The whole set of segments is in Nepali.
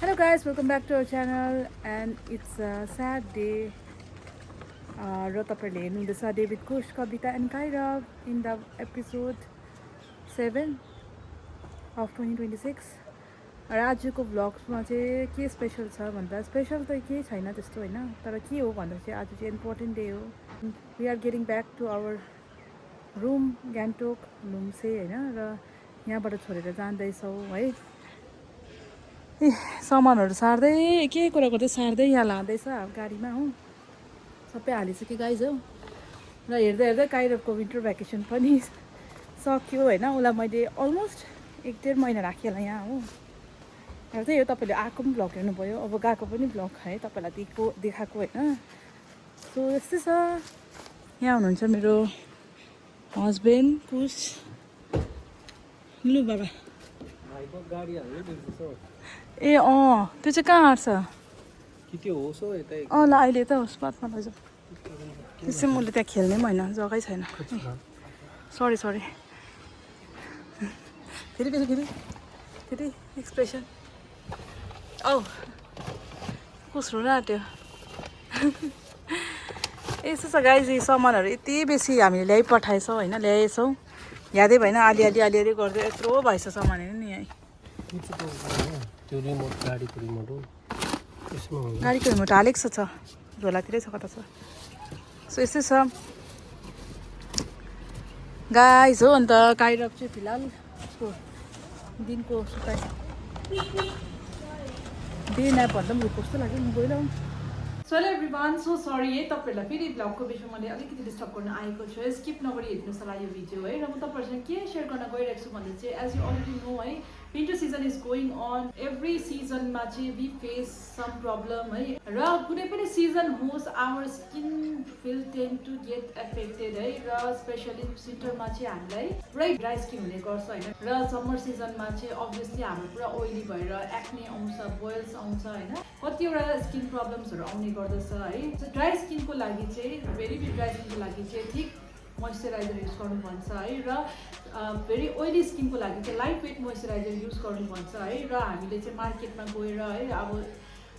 Hello guys, welcome back to our channel and it's a sad day. र तपाईँहरूले हेर्नुहुँदैछ David Kush Kavita and Kairav in the episode 7 of 2026 र आजको भ्लग्समा चाहिँ के स्पेसल छ भन्दा स्पेसल त केही छैन त्यस्तो होइन, तर के हो भन्दा चाहिँ आज चाहिँ इम्पोर्टेन्ट डे हो. We are getting back to our room Gangtok Lumsey होइन, र यहाँबाट छोडेर जाँदैछौँ है. ए सामानहरू सार्दै के कुरा गर्दै सार्दै यहाँ लाँदैछ गाडीमा हो. सबै हालिसक्यो गाइज हो. र हेर्दै हेर्दै काइरवको विन्टर भ्याकेसन पनि सक्यो होइन. उसलाई मैले अलमोस्ट 1-1.5 महिना राखेँ होला यहाँ हो. र त्यही हो, तपाईँले आएको पनि भ्लग हेर्नुभयो, अब गएको पनि भ्लग है तपाईँलाई देखाएको होइन. सो यस्तै छ. यहाँ हुनुहुन्छ मेरो हस्बेन्ड कुश. लु बाबा ए त्यो चाहिँ कहाँ आँट्छ? ल अहिले त होस् बादमा लैजाउँ. त्यसै मैले त्यहाँ खेल्ने पनि होइन, जग्गै छैन. सरी फेरि एक्सप्रेसन कुस हुन आँट्यो. यस्तो छ गाइज, यी सामानहरू यति बेसी हामीले ल्याइपठाएछौँ होइन, ल्याएछौँ. यादै भएन, अलि गर्दै यत्रो भएछ सामान होइन नि. यहीँ गाडीको रिमोट हालेको छ झोलातिरै छ, कता छ. सो यस्तै छ गाइज हो. अन्त काइरव चाहिँ फिलहाल दिनको सुताइ डे न्याप भन्दा पनि कस्तो लाग्यो म गइरहँ. So hello everyone, so sorry है तपाईँहरूलाई फेरि भ्लगको विषयमा मैले अलिकति डिस्टर्ब गर्न आएको छु. स्किप नगरी हेर्नुहोस् होला यो भिडियो है. र म तपाईँहरूसँग के सेयर गर्न गइरहेको छु भन्दा चाहिँ एज यु अलरेडी नो है, winter season is going on. Every सिजनमा चाहिँ वी फेस सम प्रब्लम है. र कुनै पनि सिजन होस्, our skin will tend to get affected है. र स्पेसली विन्टरमा चाहिँ हामीलाई पुरै ड्राई स्किन हुने गर्छ होइन. र समर सिजनमा चाहिँ अभियसली हाम्रो पुरा ओइली भएर एक्ने आउँछ, बोइल्स आउँछ होइन, कतिवटा स्किन प्रब्लम्सहरू आउने गर्दछ है. ड्राई स्किनको लागि चाहिँ भेरी ड्राई स्किनको लागि चाहिँ ठिक मोइस्चराइजर युज गर्नु भन्छ है. र भेरी ओइली स्किनको लागि चाहिँ लाइट वेट मोइस्चराइजर युज गर्नु भन्छ है. र हामीले चाहिँ मार्केटमा गएर है अब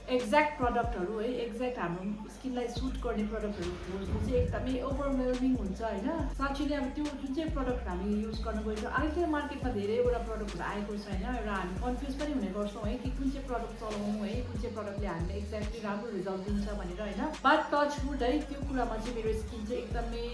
एक्ज्याक्ट प्रडक्टहरू है, एक्ज्याक्ट हाम्रो स्किनलाई सुट गर्ने प्रडक्टहरू खोज्नु चाहिँ एकदमै ओभरवेल्मिङ हुन्छ होइन. साँच्चै नै अब त्यो जुन चाहिँ प्रडक्ट हामी युज गर्न गइन्छ, अहिले चाहिँ मार्केटमा धेरैवटा प्रडक्टहरू आएको छ होइन. र हामी कन्फ्युज पनि हुने गर्छौँ है कि कुन चाहिँ प्रडक्ट चलाउनु है, कुन चाहिँ प्रडक्टले हामीलाई एक्ज्याक्टली राम्रो रिजल्ट दिन्छ भनेर होइन. बट टच वुड है, त्यो कुरामा चाहिँ मेरो स्किन चाहिँ एकदमै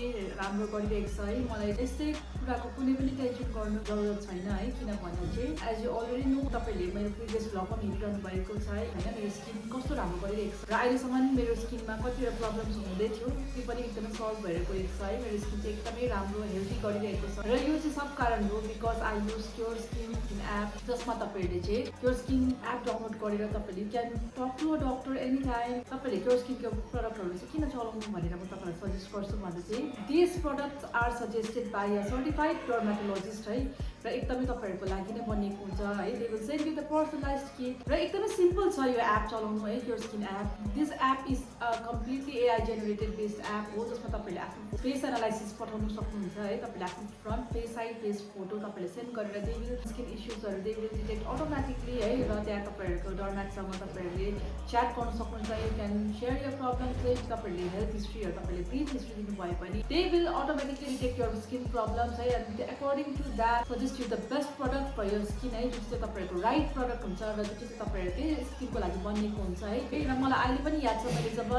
राम्रो गरिरहेको छ है. मलाई त्यस्तै कुराको कुनै पनि टेन्सन गर्नु जरुरत छैन है. किनभने चाहिँ एज यु अलरेडी नो, तपाईँले मेरो प्रिभियस भ्लगमा हेरिरहनु भएको छ है होइन, मेरो स्किन कस्तो राम्रो गरिरहेको छ. र अहिलेसम्म मेरो स्किनमा कतिवटा प्रब्लम्स हुँदै थियो, त्यो पनि एकदमै सल्भ भएर गएको छ है. मेरो स्किन चाहिँ एकदमै राम्रो हेल्दी गरिरहेको छ. र यो चाहिँ सब कारण हो because I use cure skin app, जसमा तपाईँहरूले चाहिँ क्योर स्किन एप डाउनलोड गरेर तपाईँले can talk to a doctor any time. तपाईँले क्योर स्किनको प्रडक्टहरू चाहिँ किन चलाउनु भनेर म तपाईँलाई सजेस्ट गर्छु भन्दा चाहिँ this products are suggested by a certified dermatologist है. र एकदमै तपाईँहरूको लागि नै बनिएको हुन्छ है. They will send you the personalised kit. र एकदमै सिम्पल छ यो एप चलाउनु है, Cure skin app. This app is completely AI generated based app हो, जसमा तपाईँले आफ्नो फेस एनालाइसिस पठाउनु सक्नुहुन्छ है. तपाईँले आफ्नो front face, side face photo तपाईँले सेन्ड गरेर दे विल स्किन इस्युजहरू दे विल डिटेक्ट अटोमेटिकली है. र त्यहाँ तपाईँहरूको डर्म्याटसँग तपाईँहरूले च्याट गर्नु सक्नुहुन्छ. You can share your problem चाहिँ तपाईँहरूले हेल्थ हिस्ट्रीहरू तपाईँले ब्रिफ हिस्ट्री दिनुभयो भने they will automatically detect your skin problems है. And according to that suggest you the best product for your skin है, जुन चाहिँ तपाईँहरूको राइट प्रडक्ट हुन्छ र जुन चाहिँ तपाईँहरूकै स्किनको लागि बनिएको हुन्छ है. र मलाई अहिले पनि याद छ, मैले जब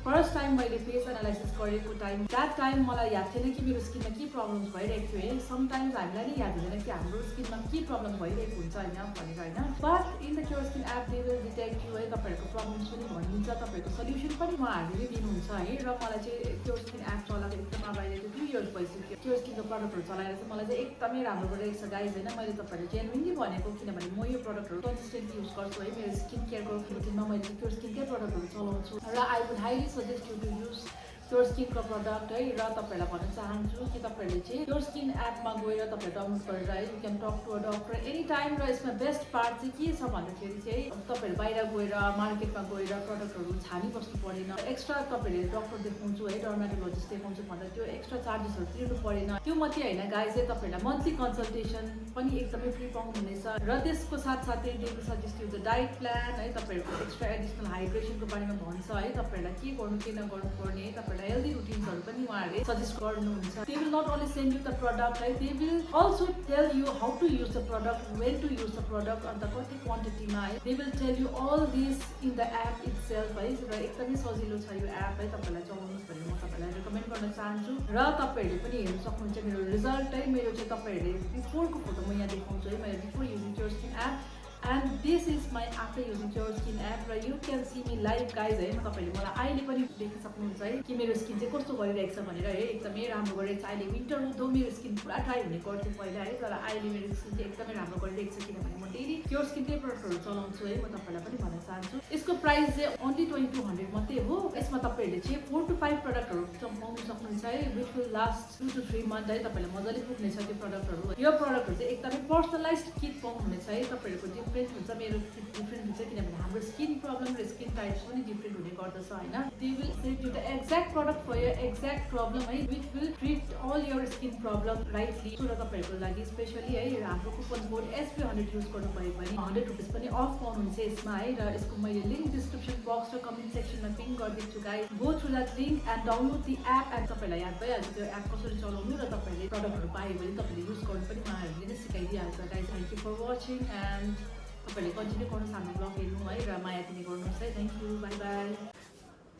फर्स्ट टाइम मैले फेस एनालाइसिस गरेको टाइम, द्याट टाइम मलाई याद थिएन कि मेरो स्किनमा के प्रब्लम्स भइरहेको थियो है. समटाइम्स हामीलाई नै याद हुँदैन कि हाम्रो स्किनमा के प्रब्लम भइरहेको हुन्छ होइन भनेर होइन. But in the cure skin app they will detect you है. तपाईँहरूको प्रब्लम्स पनि भनिदिन्छ, तपाईँहरूको सल्युसन पनि उहाँहरूले दिनुहुन्छ है. र मलाई चाहिँ क्योर स्किन एप चलाएको एकदम अब अहिले 2 इयर्स भइसक्यो. क्योर स्किनको प्रडक्टहरू चलाएर चाहिँ मलाई चाहिँ एकदमै राम्रो गरिरहेको छ गाइज होइन. मैले तपाईँहरूले जेन्युनली भनेको, किनभने म यो प्रडक्टहरू कन्सिस्टेन्टली युज गर्छु है. मेरो स्किन केयरको रुटिनमा मैले क्योर स्किनकै प्रडक्टहरू चलाउँछु. र I would highly suggest you to use Pure स्किनको प्रडक्ट है। र तपाईँहरूलाई भन्न चाहन्छु कि तपाईँहरूले चाहिँ प्योर स्किन एपमा गएर तपाईँहरू डाउनलोड गरेर है you can talk to a doctor any time. र यसमा बेस्ट पार्ट चाहिँ के छ भन्दाखेरि चाहिँ तपाईँहरू बाहिर गएर मार्केटमा गएर प्रडक्टहरू छानिबस्नु परेन। एक्स्ट्रा तपाईँहरूले डक्टर देखाउँछु है डर्माटोलोजिस्ट देखाउँछु भन्दा त्यो एक्स्ट्रा चार्जेसहरू तिर्नु परेन। त्यो मात्रै होइन गाइस चाहिँ तपाईँहरूलाई मन्थली कन्सल्टेसन पनि एकदमै फ्री पाउनुहुनेछ। र त्यसको साथसाथै daily suggest to the diet plan है, तपाईँहरूको एक्स्ट्रा एडिसनल हाइड्रेसनको बारेमा भन्छ है, तपाईँहरूलाई के गर्नु के नगर्नुपर्ने, तपाईँहरूलाई हेल्दी रुटिन्सहरू पनि उहाँहरूले सजेस्ट गर्नुहुन्छ। They will not only send you the product है, they will also tell you how to use the product, when to use the product, अन्त कति क्वान्टिटीमा है। They will tell you all this in the app itself है। र एकदमै सजिलो छ यो एप है, तपाईँलाई चलाउनुहोस् भनेर म तपाईँलाई रेकमेन्ड गर्न चाहन्छु। र तपाईँहरूले पनि हेर्नु सक्नुहुन्छ मेरो रिजल्ट है। मेरो चाहिँ तपाईँहरूले बिफोरको फोटो म यहाँ देखाउँछु है, मैले before using Pure skin app and this is my after using Pure skin app. र you can see me live guys है। तपाईँले मलाई अहिले पनि देख्न सक्नुहुन्छ है कि मेरो स्किन चाहिँ कस्तो गरिरहेको छ भनेर है। एकदमै राम्रो गरिरहेको छ। अहिले विन्टर हुँदो मेरो स्किन पुरा ड्राई हुने गर्थ्यो पहिला है, तर अहिले मेरो स्किन चाहिँ एकदमै राम्रो गरिरहेको छ किनभने म डेली प्योर स्किनकै प्रडक्टहरू चलाउँछु है। म तपाईँलाई पनि भन्न चाहन्छु यसको प्राइस चाहिँ ओन्ली 2200 मात्रै हो। यसमा तपाईँहरूले चाहिँ 4 to 5 प्रडक्टहरू पाउनु सक्नुहुन्छ है, which will last 2 to 3 month है। तपाईँलाई मजाले पुग्नेछ त्यो प्रडक्टहरू। यो प्रडक्टहरू चाहिँ एकदमै पर्सनलाइज किट पाउनुहुनेछ है। तपाईँहरूको डिफ्रेन्ट हुन्छ, मेरो किट डिफ्रेन्ट हुन्छ किनभने हाम्रो स्किन प्रब्लम र स्किन टाइप्स पनि डिफ्रेन्ट हुने गर्दछ होइन। They will send you the exact product for your exact problem है, which will treat all your skin problem rightly. र तपाईँहरूको लागि स्पेसली है हाम्रो कुपन कोड SP100 युज गर्नुभयो भने 100 रुपिस पनि अफ पाउनुहुन्छ यसमा है। र यसको मैले लिङ्क डिस्क्रिप्सन बक्स र कमेन्ट सेक्सनमा पिन गरिदिन्छु guys. Go through that link and download the app and तपाईँलाई याद भइहाल्छ त्यो एप कसरी चलाउनु। र तपाईँले प्रडक्टहरू पायो भने तपाईँले युज गर्नु पनि उहाँहरूले नै सिकाइदिइहाल्छ guys. Thank you for watching and तपाईँले कन्टिन्यू गर्नुहोस् हाम्रो ब्लग हेर्नु है र माया दिने गर्नुहोस् है। Thank you, by by.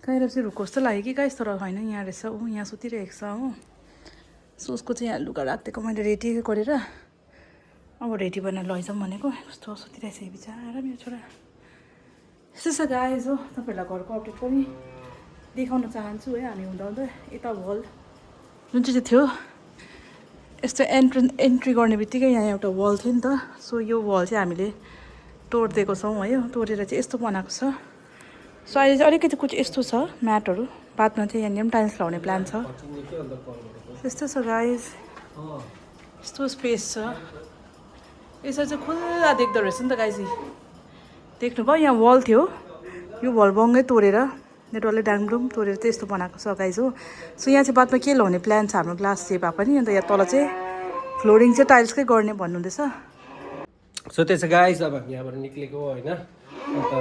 गएर चाहिँ रुको जस्तो लाग्यो कि गाइस, तर होइन यहाँ रहेछ ऊ यहाँ सुतिरहेको छ हो। सो उसको चाहिँ यहाँ लुगा राखिदिएको मैले रेडी गरेर अब रेडी बनाएर लैजाउँ भनेको। कस्तो सुतिरहेछ यो बिचारा मेरो छोरा। यस्तो छ गाइस हो, तपाईँहरूलाई घरको अपडेट पनि देखाउन चाहन्छु है। हामी हुँदा यता वल जुन चाहिँ थियो यस्तो एन्ट्री गर्ने बित्तिकै यहाँ एउटा वल थियो नि त। सो यो वल चाहिँ हामीले तोडिदिएको छौँ है, तोडेर चाहिँ यस्तो बनाएको छ। सो अहिले चाहिँ अलिकति कुछ यस्तो छ म्याटहरू, बादमा चाहिँ यहाँनिर पनि टाइल्स लगाउने प्लान छ। यस्तो छ गाइस, यस्तो स्पेस छ। यसरी चाहिँ खुल्ला देख्दो रहेछ नि त गाइस। देख्नुभयो यहाँ वल थियो, यो वल बङ्गै तोडेर डल्लै डाङडुङ तोडेर चाहिँ यस्तो बनाएको छ गाइस हो। सो यहाँ चाहिँ बादमा के लगाउने प्लान छ हाम्रो ग्लास सेप भए पनि। अन्त यहाँ तल चाहिँ फ्लोरिङ चाहिँ टाइल्सकै गर्ने भन्नुहुँदैछ। सो त्यसो गाइस अब हामी यहाँबाट निक्लेको होइन। अन्त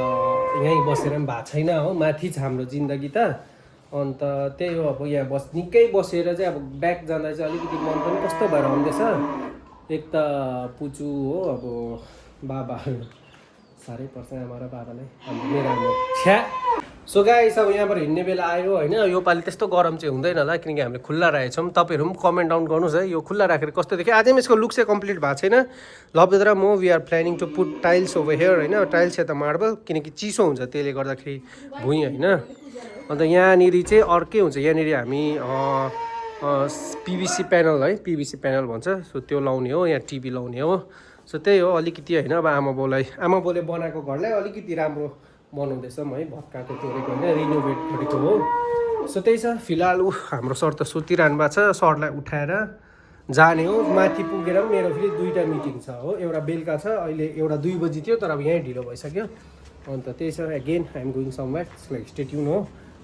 यहीँ बसेर पनि भएको छैन हो, माथि छ हाम्रो जिन्दगी त। अन्त त्यही हो अब यहाँ निकै बसेर चाहिँ अब ब्याक जाँदा चाहिँ अलिकति मन पनि कस्तो भएर आउँदैछ। एक त पुचु हो, अब बाबाहरू साह्रै पर्छ आमा र बाबालाई, अन्त मेरो आमा छ्या। सो गाइस अब यहाँबाट हिँड्ने बेला आयो होइन। योपालि त्यस्तो गरम चाहिँ हुँदैन होला किनकि हामीले खुल्ला राखेछौँ। तपाईँहरू पनि कमेन्ट डाउन गर्नुहोस् है यो खुल्ला राखेर कस्तो देख्यो। अझै यसको लुक चाहिँ कम्प्लिट भएको छैन। लभ्द र म we are planning to put tiles over here होइन। टाइल्स या त मार्बल किनकि चिसो हुन्छ त्यसले गर्दाखेरि भुइँ होइन। अन्त यहाँनिर चाहिँ अर्कै हुन्छ, यहाँनिर हामी PVC प्यानल है, PVC प्यानल भन्छ। सो त्यो लाउने हो, यहाँ टिभी लाउने हो। सो त्यही हो अलिकति होइन। अब आमा बाउले बनाएको घरलाई अलिकति राम्रो बनाउँदैछौँ है, भत्काएको तोडेको होइन, रिनोभेट गरेको हो। सो त्यही छ फिलहाल। हाम्रो सर त सुतिरहनु भएको छ, सरलाई उठाएर जाने हो। माथि पुगेर पनि मेरो फेरि 2टा मिटिङ छ हो, एउटा बेलुका छ, अहिले एउटा 2 बजी थियो तर अब यहीँ ढिलो भइसक्यो। अन्त त्यही छ again I am going somewhere, like stay tune हो।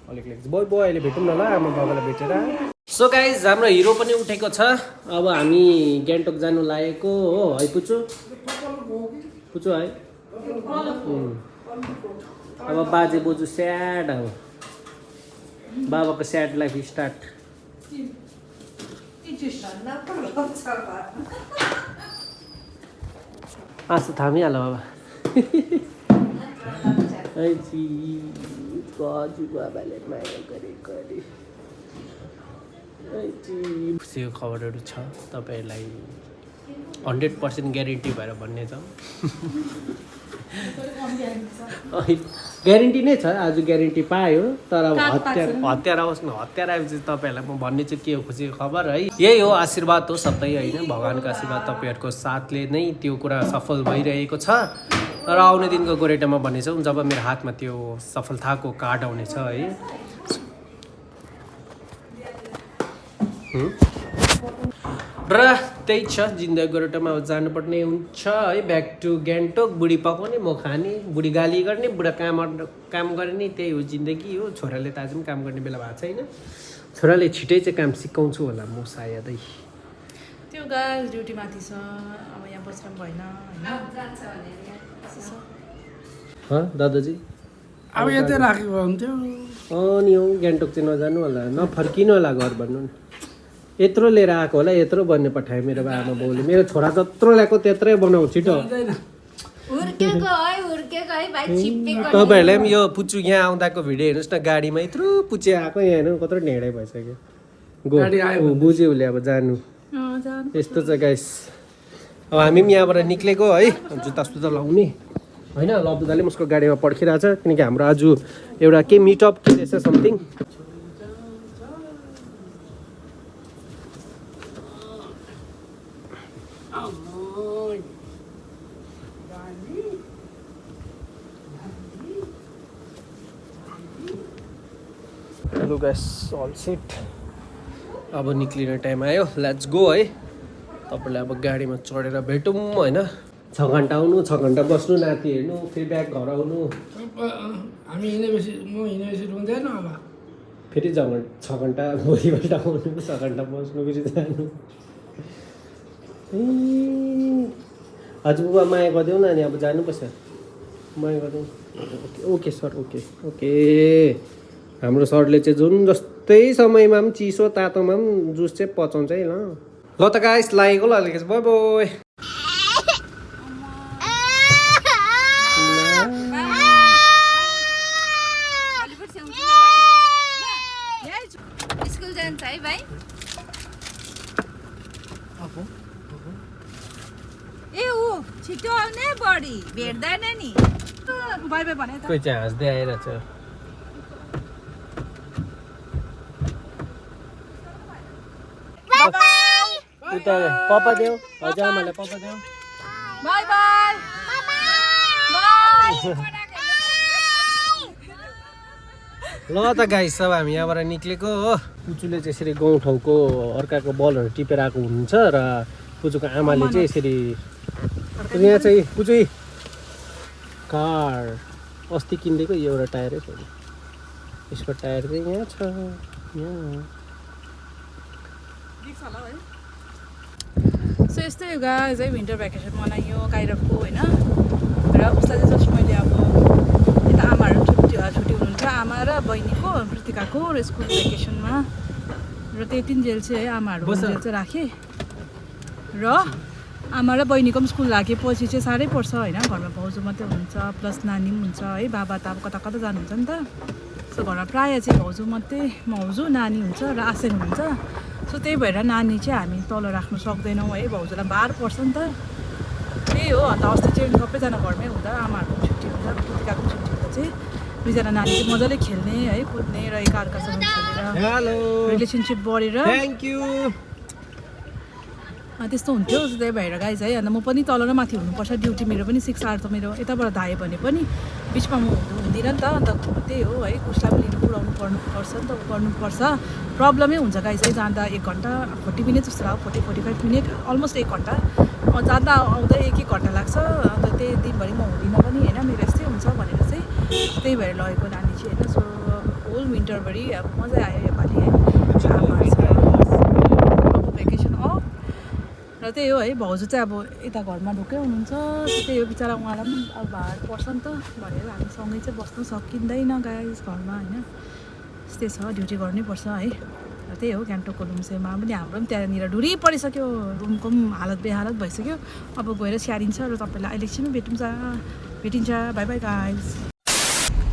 अलिकति बोय अहिले भेटौँ न ल आमा बाबालाई भेटेर। सो गाइज हाम्रो हिरो पनि उठेको छ। अब हामी गान्तोक जानु लागेको हो है पुचु है। अब बाजे बोजू स्याड हो, बाबाको स्याड लाइफ स्टार्ट। आँसु थामिहाल्यो बाबा। बाबाले माया गरे खुसीको खबरहरू छ तपाईँहरूलाई 100% ग्यारेन्टी भएर भन्ने छ। ग्यारेन्टी नै छ, आज ग्यारेन्टी पायो तर अब हतियार आओस् न। हतियार आएपछि तपाईँहरूलाई म भन्ने चाहिँ के हो खुसीको खबर है। यही हो आशीर्वाद हो सबै होइन, भगवान्को आशीर्वाद तपाईँहरूको साथले नै त्यो कुरा सफल भइरहेको छ। र आउने दिनको गोरेटोमा भन्नेछौँ जब मेरो हातमा त्यो सफलताको कार्ड आउनेछ है। र त्यही छ जिन्दगी गोरेटोमा अब जानुपर्ने हुन्छ है ब्याक टु गान्तोक बुढी पकाउने म खाने बुढी गाली गर्ने बुढा काम गर्ने त्यही हो जिन्दगी हो छोराले त आज पनि काम गर्ने बेला भएको छैन छोराले छिटै चाहिँ काम सिकाउँछु होला म सायदै त्यो गाइस ड्युटी माथि छ अब यहाँ बस्न भएन होइन दादाजी अब यतै राखेको हुन्थ्यो नि हौ गान्तोक चाहिँ नजानु होला नफर्किनु होला घर भन्नु न यत्रो लिएर आएको होला यत्रो बन्ने पठायो मेरो आमा बाउले मेरो छोरा जत्रो ल्याएको त्यत्रै बनाऊ छिटो तपाईँहरूलाई पनि यो पुच्चु यहाँ आउँदाको भिडियो हेर्नुहोस् न गाडीमा यत्रो पुच्चे आएको यहाँ हेर्नु कत्रो ढेँडै भइसक्यो बुझ्यो उसले अब जानु यस्तो छ गाइस अब हामी पनि यहाँबाट निक्लेको है जुत्ता सुत्ता लाउने होइन लब्दाले पनि उसको गाडीमा पर्खिरहेको छ किनकि हाम्रो आज एउटा के मिटअप के रहेछ something hello guys all set अब निक्लिने टाइम आयो लेट्स गो है तपाईँलाई अब गाडीमा चढेर भेटौँ होइन 6 घन्टा आउनु 6 घन्टा बस्नु नाति हेर्नु फेरि ब्याग घर आउनु हामी हिँडेपछि म हिँडेपछि रुँदैन होला फेरि 6 घन्टा भोलिपल्ट आउनु 6 घन्टा बस्नु फेरि जानु हजुर बुबा माया गरिदेऊ न अनि अब जानुपर्छ माया गरिदेऊ ओके सर ओके ओके हाम्रो सरले चाहिँ जुन जस्तै समयमा पनि चिसो तातोमा पनि जुस चाहिँ पचाउँछ है ल त गाइस लागेको ल अलिकति बाइ बाइ स्कुल जान्छ है भाइ ए ऊ छिटो आउने बढी भेट्दैन नि बाइ बाइ भने त कोही चाहिँ हाँस्दै आइरहेछ उता पप्पा देऊ हजुरआमालाई पप्पा देऊ बाइ बाइ ल त गाइस अब हामी यहाँबाट निक्लेको हो पुचुले चाहिँ यसरी गाउँठाउँको अर्काको बलहरू टिपेर आएको हुनुहुन्छ र पुचुको आमाले चाहिँ यसरी यहाँ चाहिँ पुचु कार अस्ति किनिदिएको यो एउटा टायरै छ यसको टायर चाहिँ यहाँ छ यहाँ सो यस्तै हो गाइस है विन्टर भ्याकेसन मनाइयो काइरफको होइन र उसलाई चाहिँ जस्ट मैले अब यता आमाहरू छुट्टी हुनुहुन्छ आमा र बहिनीको कृतिकाको र स्कुल भ्याकेसनमा र त्यही 3 जेल चाहिँ है आमाहरू जेल चाहिँ राखेँ र आमा र बहिनीको पनि स्कुल राखेपछि चाहिँ साह्रै पर्छ होइन घरमा भाउजू मात्रै हुन्छ प्लस नानी पनि हुन्छ है बाबा त अब कता कता जानुहुन्छ नि त सो घरमा प्रायः चाहिँ भाउजू मात्रै भाउजू नानी हुन्छ र आसेन हुन्छ सो त्यही भएर नानी चाहिँ हामी तल राख्नु सक्दैनौँ है भाउजूलाई बार पर्छ नि त त्यही हो अन्त अस्ति चाहिँ सबैजना घरमै हुँदा आमाहरूको छुट्टी हुन्छ कृतिकाको छुट्टी हुँदा चाहिँ दुईजना नानी चाहिँ मजाले खेल्ने है कुद्ने र एकअर्कासँग खेलेर रिलेसनसिप बढेर थ्याङ्क यू त्यस्तो हुन्थ्यो त्यही भएर गाइज है अन्त म पनि तल र माथि हुनुपर्छ ड्युटी मेरो पनि 6 आवर त मेरो यताबाट धाएँ भने पनि बिचमा म हुँदिनँ नि त अन्त त्यही हो है उसलाई पनि लिनु पुऱ्याउनु पर्छ नि त गर्नुपर्छ प्रब्लमै हुन्छ गाइज है जाँदा 1 घन्टा 40 मिनट जस्तो लाग्यो 45 मिनट अलमोस्ट 1 घन्टा जाँदा आउँदै 1 घन्टा लाग्छ अन्त त्यही दिनभरि म हुँदिनँ पनि होइन मेरो यस्तै हुन्छ भनेर चाहिँ त्यही भएर लगेको नानी चाहिँ होइन सो होल विन्टरभरि अब मजा आयो योपालि है भेकेसन अफ र त्यही हो है भाउजू चाहिँ अब यता घरमा ढुक्कै हुनुहुन्छ त्यही हो बिचरा उहाँलाई पनि अब भार पर्छ नि त भनेर हामी सँगै चाहिँ बस्नु सकिँदैन गाइस घरमा होइन त्यस्तै छ ड्युटी गर्नैपर्छ है र त्यही हो गान्तोकको लुम्सेमा पनि हाम्रो पनि त्यहाँनिर ढुरी परिसक्यो रुमको पनि हालत बेहालत भइसक्यो अब गएर स्याहारिन्छ र तपाईँलाई अहिले एकछिनमा भेटिन्छ बाई बाई गाइस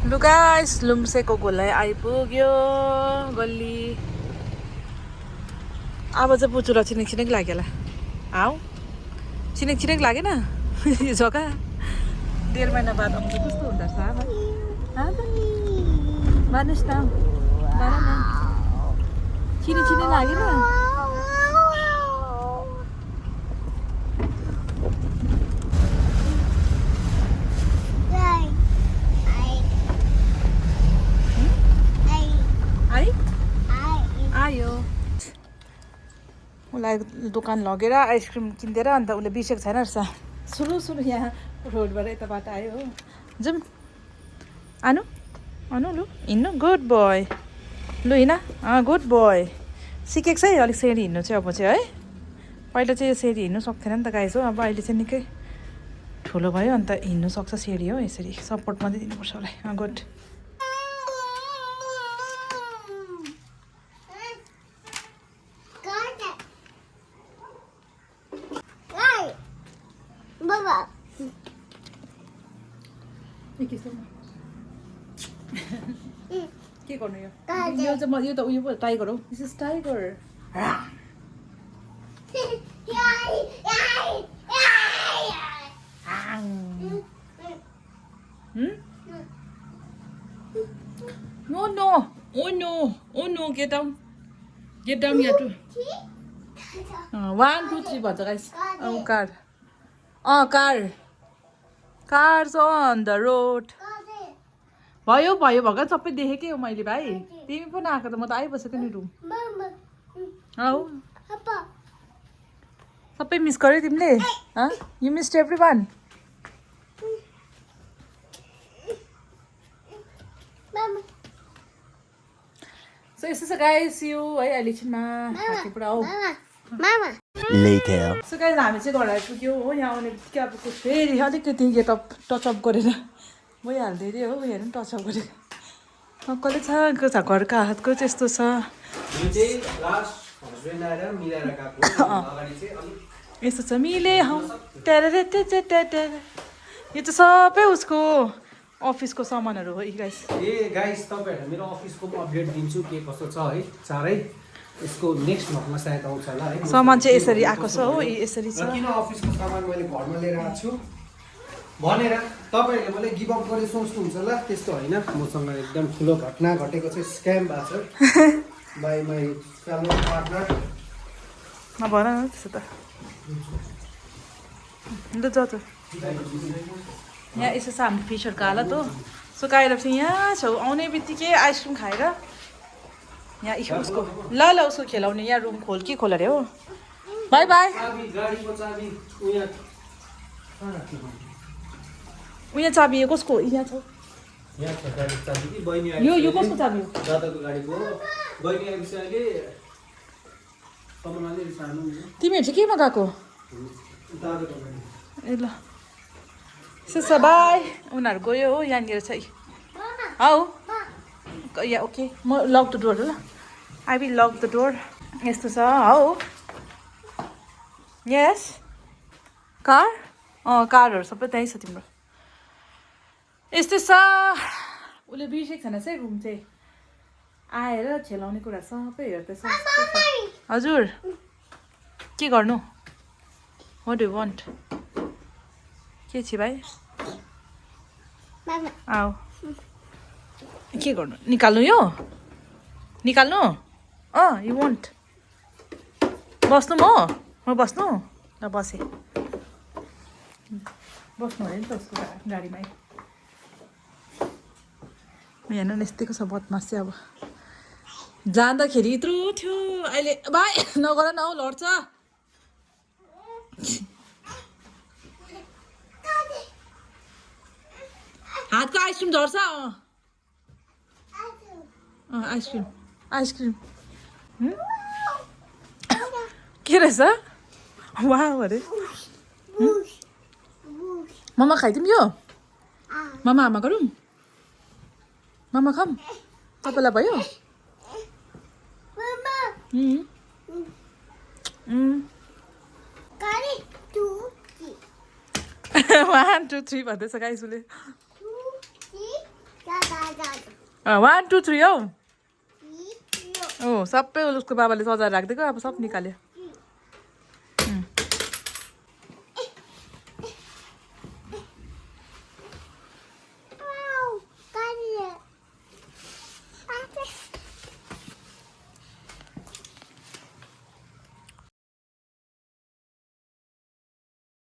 लु गाइस लुम्सेको गोलाइ आइपुग्यो गल्ली अब चाहिँ पुचुलाई छिनेक लाग्यो होला आऊ छिनेक लागेन यो जग्गा 1.5 महिना बाद आउँछ कस्तो हुँदो रहेछ भन्नुहोस् न भन न छिने लागेन आयो उसलाई दोकान लगेर आइसक्रिम किनिदिएर अन्त उसले बिर्सेको छैन रहेछ सुरु यहाँ रोडबाट यता बाटो आयो हो जाउँ आनु आनु लु हिँड्नु गुड बोय लु हिँड गुड बोय सिकेको छ है अलिक सेरी हिँड्नु चाहिँ अब चाहिँ है पहिला चाहिँ यो सेरी हिँड्नु सक्थेन नि त गाइस हो अब अहिले चाहिँ निकै ठुलो भयो अन्त हिँड्नु सक्छ सेरी हो यसरी सपोर्ट मात्रै दिनुपर्छ उसलाई गुड के गर्नु यो चाहिँ यो त उयो पो टाइगर हो this is tiger No, no. Oh no. Oh no. Get down. Get down here too. 1, 2, 3 भन्छ guys. Oh, car. Oh, car. Cars on the road. भयो भयो भगत सबै देखेकै हो मैले भाइ तिमी पनि आएको त म त आइबसेको नि रुम हौ सबै मिस गर्यो तिमीले यु मिस्ड एभ्रीवान सो यस्तो छ गाइस यो है अहिले एकछिनमा पुरा हो सो गाइस हामी चाहिँ घर आइपुग्यो हो यहाँ आउने बित्तिकै अब फेरि अलिकति गेटअप टचअप गरेर भइहाल्दै अरे हो हेरौँ टचअप गरेर कसले छ घरको हातको चाहिँ यस्तो छ यस्तो छ मिले हौ यो चाहिँ सबै उसको अफिसको सामानहरू हो गाइस गाइस तपाईहरुलाई मेरो अफिसको अपडेट दिन्छु के कस्तो छ है चारै यसको नेक्स्ट भ्लगमा सायद आउँछ होला है सामान चाहिँ यसरी आएको छ हो यसरी छ किन अफिसको सामान मैले घरमा लिएर आएको छु भनेर तपाईहरुले मलाई गिभ अप गरे सोच्नुहुन्छ होला त्यस्तो हैन मसँग एकदम ठुलो घटना घटेको छ स्क्याम भएको छ बाइ माइ फेलो पार्टनर नभन न त्यसो त ल जा त यहाँ यसो छ हाम्रो फिसहरूको हालत हो सो गाएर चाहिँ यहाँ छौ आउने बित्तिकै आइसक्रिम खाएर यहाँ उसको ल उसको खेलाउने यहाँ रुम खोल कि खोल अरे हो बाई बाई उहाँ चाबी कसको यहाँ छ यो कसको चाबी हो तिमीहरू चाहिँ केमा गएको ए ल सो बाई उनीहरू गयो हो यहाँनिर चाहिँ हौ या ओके म लक द डोर ल I will lock the door यस्तो छ हौ यस कार कारहरू सबै त्यहीँ छ तिम्रो यस्तै छ उसले बिर्सेको छैन है रुम चाहिँ आएर खेलाउने कुरा सबै हेर्दैछ हजुर के गर्नु वाट डु वान्ट के छ भाइ आऊ के गर्नु निकाल्नु यो निकाल्नु यु वान्ट बस्नु म बस्नु ल बसेँ बस्नु अरे नि त उसको गाडीमै हेर्नु न यस्तैको छ बदमास चाहिँ अब जाँदाखेरि यत्रो थियो अहिले भाइ नगर न हौ लड्छ हातको आइसक्रिम झर्छ आइसक्रिम आइसक्रिम के रहेछ वा अरे मम्मा खाइदिउँ यो मम्मा आमा गरौँ मम्मा खाऊँ तपाईँलाई भयो 1 2 3 भन्दैछ गाइस उसले 1 2 3 हौ सबै उसको बाबाले सजाएर राखिदिएको अब सब निकाल्यो